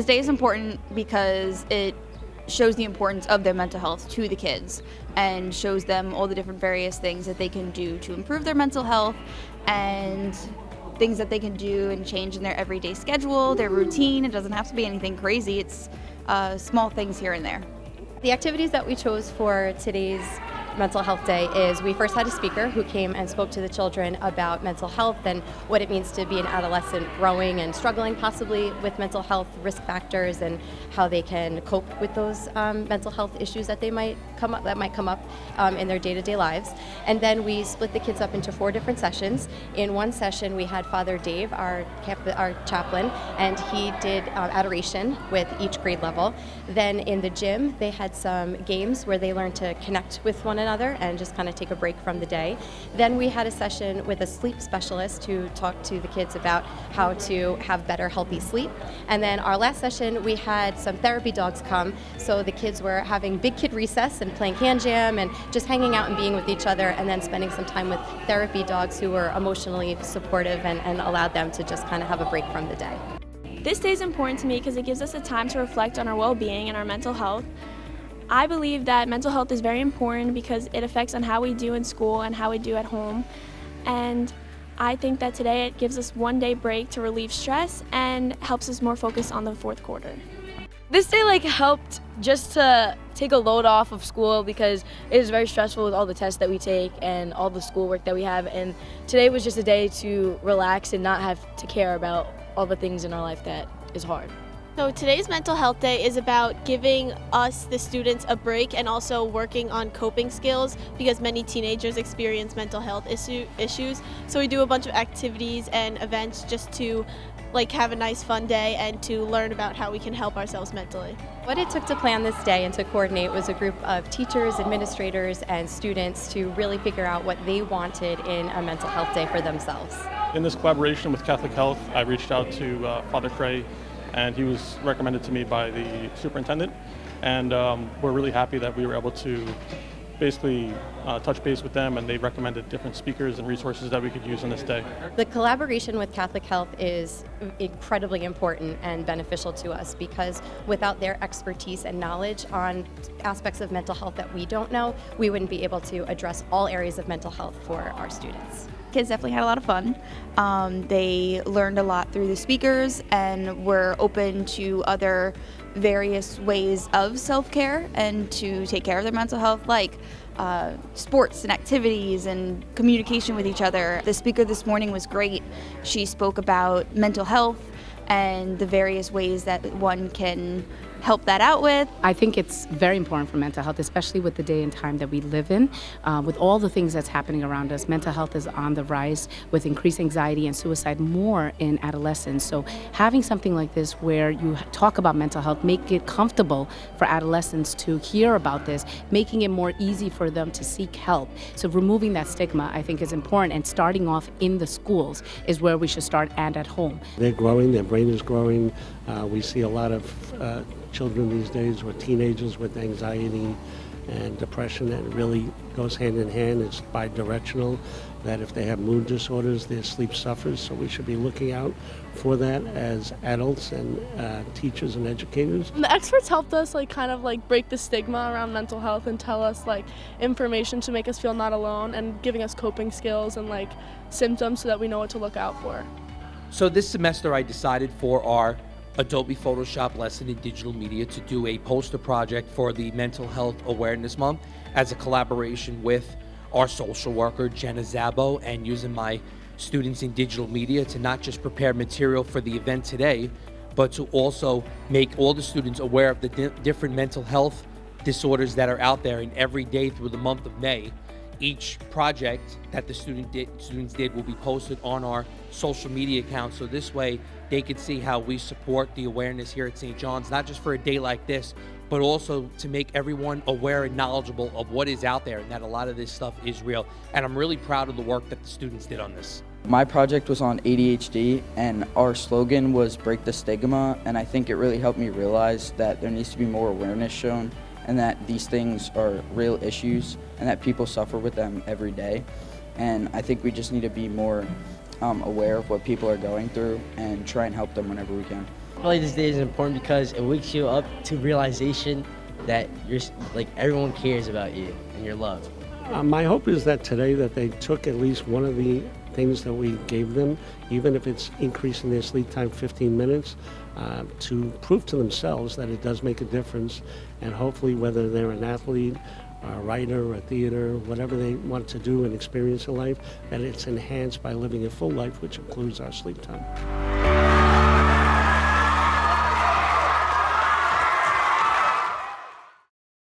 This day is important because it shows the importance of their mental health to the kids and shows them all the different various things that they can do to improve their mental health and things that they can do and change in their everyday schedule, their routine. It doesn't have to be anything crazy. It's small things here and there. The activities that we chose for today's Mental Health Day is we first had a speaker who came and spoke to the children about mental health and what it means to be an adolescent growing and struggling possibly with mental health risk factors and how they can cope with those mental health issues that might come up in their day-to-day lives. And then we split the kids up into 4 different sessions. In one session we had Father Dave, our chaplain, and he did adoration with each grade level. Then in the gym they had some games where they learned to connect with one another and just kind of take a break from the day. Then we had a session with a sleep specialist who talked to the kids about how to have better healthy sleep. And then our last session we had some therapy dogs come, so the kids were having big kid recess and playing hand jam and just hanging out and being with each other, and then spending some time with therapy dogs who were emotionally supportive and allowed them to just kind of have a break from the day. This day is important to me because it gives us a time to reflect on our well-being and our mental health. I believe that mental health is very important because it affects on how we do in school and how we do at home. And I think that today it gives us one day break to relieve stress and helps us more focus on the fourth quarter. This day helped just to take a load off of school because it is very stressful with all the tests that we take and all the schoolwork that we have. And today was just a day to relax and not have to care about all the things in our life that is hard. So today's Mental Health Day is about giving us, the students, a break and also working on coping skills because many teenagers experience mental health issues. So we do a bunch of activities and events just to have a nice fun day and to learn about how we can help ourselves mentally. What it took to plan this day and to coordinate was a group of teachers, administrators, and students to really figure out what they wanted in a mental health day for themselves. In this collaboration with Catholic Health, I reached out to Father Cray, and he was recommended to me by the superintendent, and we're really happy that we were able to basically touch base with them, and they recommended different speakers and resources that we could use on this day. The collaboration with Catholic Health is incredibly important and beneficial to us because without their expertise and knowledge on aspects of mental health that we don't know, we wouldn't be able to address all areas of mental health for our students. Kids definitely had a lot of fun. They learned a lot through the speakers and were open to other various ways of self-care and to take care of their mental health, like sports and activities and communication with each other. The speaker this morning was great. She spoke about mental health and the various ways that one can help that out with. I think it's very important for mental health, especially with the day and time that we live in. With all the things that's happening around us, mental health is on the rise with increased anxiety and suicide more in adolescents. So having something like this where you talk about mental health, make it comfortable for adolescents to hear about this, making it more easy for them to seek help. So removing that stigma, I think, is important, and starting off in the schools is where we should start, and at home. They're growing, their brain is growing. We see a lot of children these days or teenagers with anxiety and depression, and it really goes hand in hand. It's bi-directional, that if they have mood disorders, their sleep suffers. So we should be looking out for that as adults and teachers and educators. The experts helped us break the stigma around mental health and tell us information to make us feel not alone, and giving us coping skills and symptoms so that we know what to look out for. So this semester I decided for our Adobe Photoshop lesson in digital media to do a poster project for the Mental Health Awareness Month as a collaboration with our social worker, Jenna Zabo, and using my students in digital media to not just prepare material for the event today, but to also make all the students aware of the different mental health disorders that are out there. And every day through the month of May, each project that the students did will be posted on our social media accounts. So this way they could see how we support the awareness here at St. John's, not just for a day like this, but also to make everyone aware and knowledgeable of what is out there and that a lot of this stuff is real. And I'm really proud of the work that the students did on this. My project was on ADHD, and our slogan was "Break the Stigma," and I think it really helped me realize that there needs to be more awareness shown and that these things are real issues and that people suffer with them every day. And I think we just need to be more aware of what people are going through and try and help them whenever we can. I feel like this day is important because it wakes you up to realization that everyone cares about you and you're loved. My hope is that today that they took at least one of the things that we gave them, even if it's increasing their sleep time 15 minutes, to prove to themselves that it does make a difference. And hopefully, whether they're an athlete, a writer, a theater, whatever they want to do and experience in life, that it's enhanced by living a full life, which includes our sleep time.